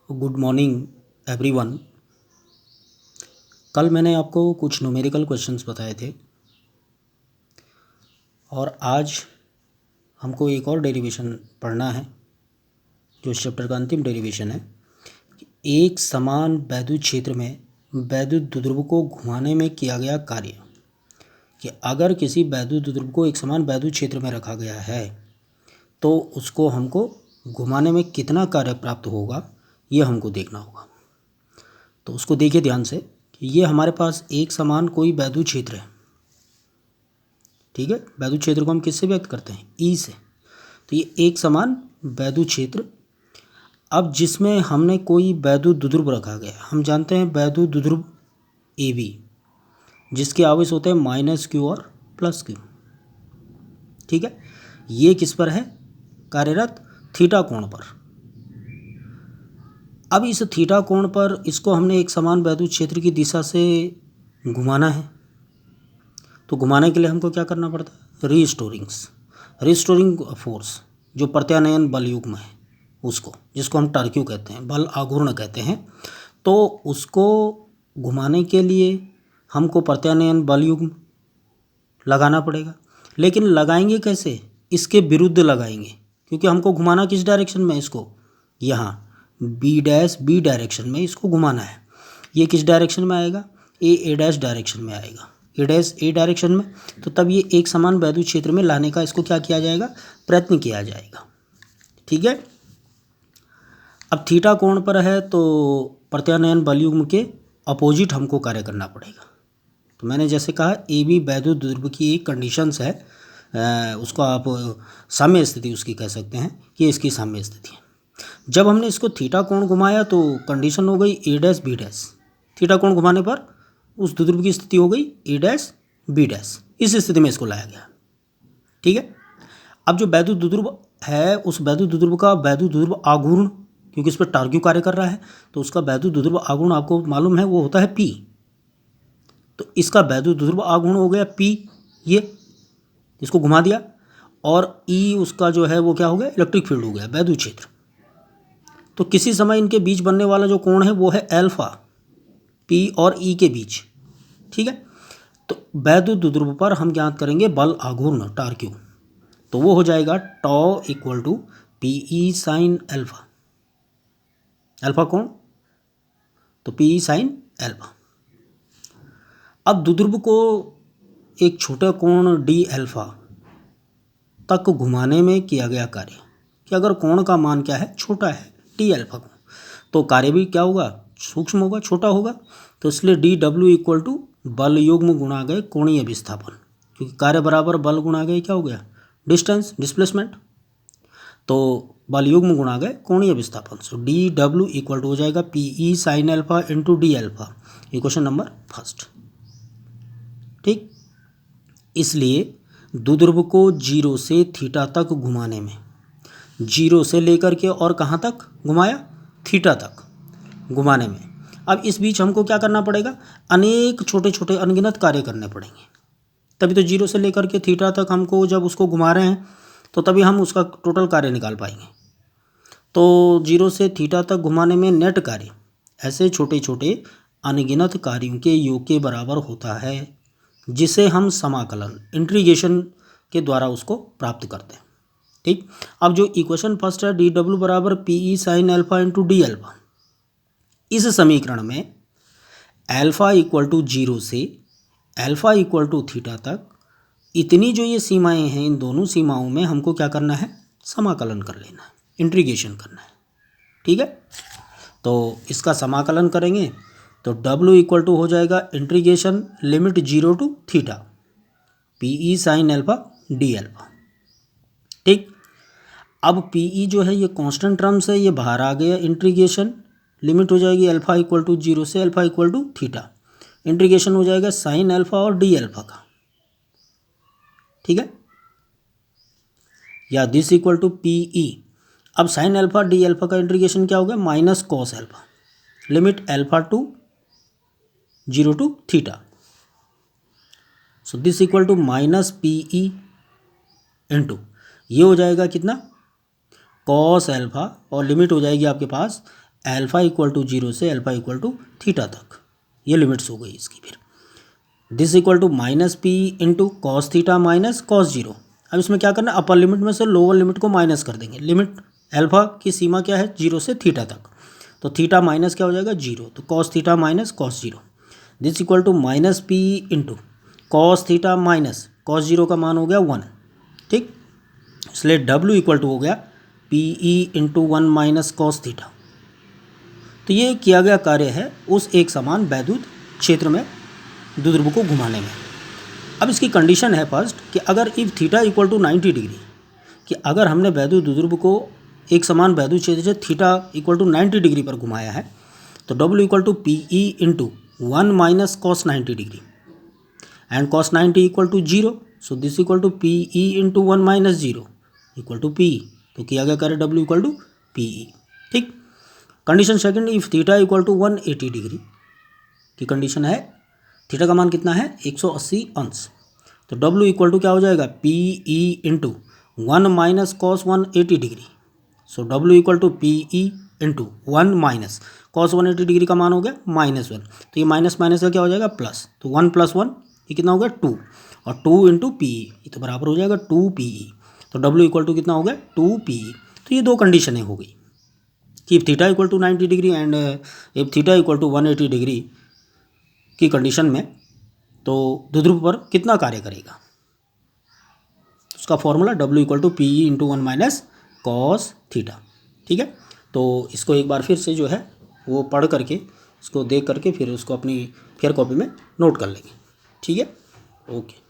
Good morning everyone. कल मैंने आपको कुछ न्यूमेरिकल क्वेश्चंस बताए थे और आज हमको एक और डेरिवेशन पढ़ना है जो इस चैप्टर का अंतिम डेरिवेशन है। एक समान वैद्युत क्षेत्र में वैद्युत द्विध्रुव को घुमाने में किया गया कार्य, कि अगर किसी वैद्युत द्विध्रुव को एक समान वैद्युत क्षेत्र में रखा गया है तो उसको हमको घुमाने में कितना कार्य प्राप्त होगा, ये हमको देखना होगा। तो उसको देखिए ध्यान से कि ये हमारे पास एक समान कोई वैद्युत क्षेत्र है। ठीक है, वैद्युत क्षेत्र को हम किससे व्यक्त करते हैं? ई से। तो ये एक समान वैद्युत क्षेत्र, अब जिसमें हमने कोई वैद्युत द्विध्रुव रखा गया। हम जानते हैं वैद्युत द्विध्रुव ए बी, जिसके आवेश होते हैं -q और +q। ठीक है, ये किस पर है कार्यरत? थीटा कोण पर। अब इस थीटा कोण पर इसको हमने एक समान वैद्युत क्षेत्र की दिशा से घुमाना है। तो घुमाने के लिए हमको क्या करना पड़ता है? रिस्टोरिंग फोर्स, जो प्रत्यानयन बल युग्म है उसको, जिसको हम टर्क्यू कहते हैं, बल आघूर्ण कहते हैं। तो उसको घुमाने के लिए हमको प्रत्यानयन बल युग्म लगाना पड़ेगा। लेकिन लगाएंगे कैसे? इसके विरुद्ध लगाएंगे, क्योंकि हमको घुमाना किस डायरेक्शन में? इसको यहाँ बी डायरेक्शन में इसको घुमाना है। ये किस डायरेक्शन में आएगा? ए डायरेक्शन में आएगा। ए डायरेक्शन में, तो तब ये एक समान वैद्युत क्षेत्र में लाने का इसको क्या किया जाएगा? प्रयत्न किया जाएगा। ठीक है, अब थीटा कोण पर है तो प्रत्यानयन बल युग्म के अपोजिट हमको कार्य करना पड़ेगा। तो मैंने जैसे कहा ए बी वैद्युत द्विध्रुव की एक कंडीशंस है, उसको आप साम्य स्थिति उसकी कह सकते हैं, ये इसकी साम्य स्थिति है। जब हमने इसको थीटा कोण घुमाया तो कंडीशन हो गई A' B'। थीटा कोण घुमाने पर उस द्विध्रुव की स्थिति हो गई A' B'। इस स्थिति में इसको लाया गया। ठीक है, अब जो वैद्युत द्विध्रुव है उस वैद्युत द्विध्रुव का वैद्युत द्विध्रुव आघूर्ण, क्योंकि इस पर टार्क्यू कार्य कर रहा है, तो उसका वैद्युत द्विध्रुव आघूर्ण आपको मालूम है वो होता है P। तो इसका वैद्युत द्विध्रुव आघूर्ण हो गया P, ये इसको घुमा दिया, और E उसका जो है वो क्या हो गया? इलेक्ट्रिक फील्ड हो गया, वैद्युत क्षेत्र। तो किसी समय इनके बीच बनने वाला जो कोण है वो है अल्फा, P और E के बीच। ठीक है, तो वैद्युत द्विध्रुव पर हम ज्ञात करेंगे बल आघूर्ण टार्क्यू, तो वो हो जाएगा tau equal to PE sine alpha. Alpha कोण तो PE साइन अल्फा। अब द्विध्रुव को एक छोटा कोण d अल्फा तक घुमाने में किया गया कार्य, कि अगर कोण का मान क्या है? छोटा है, टी अल्फा को, तो कार्य भी क्या होगा? सूक्ष्म होगा, छोटा होगा। तो इसलिए DW इक्वल टू बल युग्म गुणा गए कोणीय विस्थापन, क्योंकि कार्य बराबर बल गुणा गए क्या हो गया? Distance, displacement. तो बल युग्म गुणा गए कोणीय विस्थापन। सो DW इक्वल टू हो जाएगा PE sine alpha into D alpha. ये क्वेश्चन नंबर फर्स्ट। ठीक, इसलिए द्विध्रुव को 0 से थीटा तक घुमाने में, 0 से लेकर के और कहाँ तक घुमाया? थीटा तक घुमाने में। अब इस बीच हमको क्या करना पड़ेगा? अनेक छोटे छोटे अनगिनत कार्य करने पड़ेंगे, तभी तो 0 से लेकर के थीटा तक हमको, जब उसको घुमा रहे हैं तो तभी हम उसका टोटल कार्य निकाल पाएंगे। तो 0 से थीटा तक घुमाने में नेट कार्य ऐसे छोटे छोटे अनगिनत कार्यों के योग के बराबर होता है, जिसे हम समाकलन इंटीग्रेशन के द्वारा उसको प्राप्त करते हैं। ठीक, अब जो इक्वेशन फर्स्ट है DW बराबर PE sine alpha into D alpha, इस समीकरण में अल्फा इक्वल टू 0 से अल्फा इक्वल टू थीटा तक इतनी जो ये सीमाएं हैं, इन दोनों सीमाओं में हमको क्या करना है? समाकलन कर लेना है, इंटीग्रेशन करना है। ठीक है, तो इसका समाकलन करेंगे तो W इक्वल टू हो जाएगा integration limit 0 to theta PE sine alpha D alpha. ठीक, अब PE जो है ये कांस्टेंट टर्म्स है, ये बाहर आ गया। इंटीग्रेशन लिमिट हो जाएगी अल्फा इक्वल टू 0 से alpha equal to theta, integration हो जाएगा साइन अल्फा और D अल्फा का। ठीक है, या दिस इक्वल टू PE। अब साइन अल्फा D अल्फा का इंटीग्रेशन क्या हो गया? Minus cos alpha, limit alpha to 0 to theta. So this equal to minus PE into ये हो जाएगा कितना? कॉस अल्फा, और लिमिट हो जाएगी आपके पास अल्फ़ा इक्वल टू 0 से अल्फ़ा इक्वल टू थीटा तक, ये लिमिट्स हो गई इसकी। फिर this equal to minus P into cos theta minus cos 0। अब इसमें क्या करना है, अपर लिमिट में से लोअर लिमिट को माइनस कर देंगे। लिमिट अल्फ़ा की सीमा क्या है, 0 से थीटा तक, तो थीटा माइनस क्या हो जाएगा 0, तो cos theta minus cos 0। This equal to minus P into cos theta minus cos 0 का मान हो गया 1, ठीक। इसलिए डब्ल्यू इक्वल टू हो गया P E into 1 minus cos theta. तो ये किया गया कार्य है उस एक समान वैद्युत क्षेत्र में द्विध्रुव को घुमाने में। अब इसकी कंडीशन है फर्स्ट कि अगर if theta equal to 90 degree, कि अगर हमने वैद्युत द्विध्रुव को एक समान वैद्युत क्षेत्र से थीटा इक्वल टू 90 डिग्री पर घुमाया है, तो W equal to P E into 1 minus cos 90 degree and cos 90 equal to 0, so this equal to P E into 1 minus 0 equal to P E. तो किया गया कार्य W equal to P E, ठीक। Condition second, if theta equal to 180 degree की condition है, theta का मान कितना है 180 अंश, तो डब्ल्यू इक्वल टू क्या हो जाएगा P E into 1 minus cos 180 degree, so W equal to P E into 1 minus cos 180 degree का मान हो गया -1, तो ये माइनस माइनस का क्या हो जाएगा प्लस, तो 1 + 1 ये कितना हो गया 2, और 2 इंटू पी ई, ये तो बराबर हो जाएगा 2 पी ई, तो डब्ल्यू इक्वल टू कितना हो गया 2 पी ई। तो ये दो कंडीशनें हो गई कि if theta equal to 90 degree and if theta equal to 180 degree की कंडीशन में तो द्विध्रुव पर कितना कार्य करेगा, उसका formula W equal to P E into 1 minus cos theta, ठीक है। तो इसको एक बार फिर से जो है वो पढ़ करके, इसको देख करके फिर उसको अपनी फेयर कॉपी में नोट कर लेंगे, ठीक है। ओके।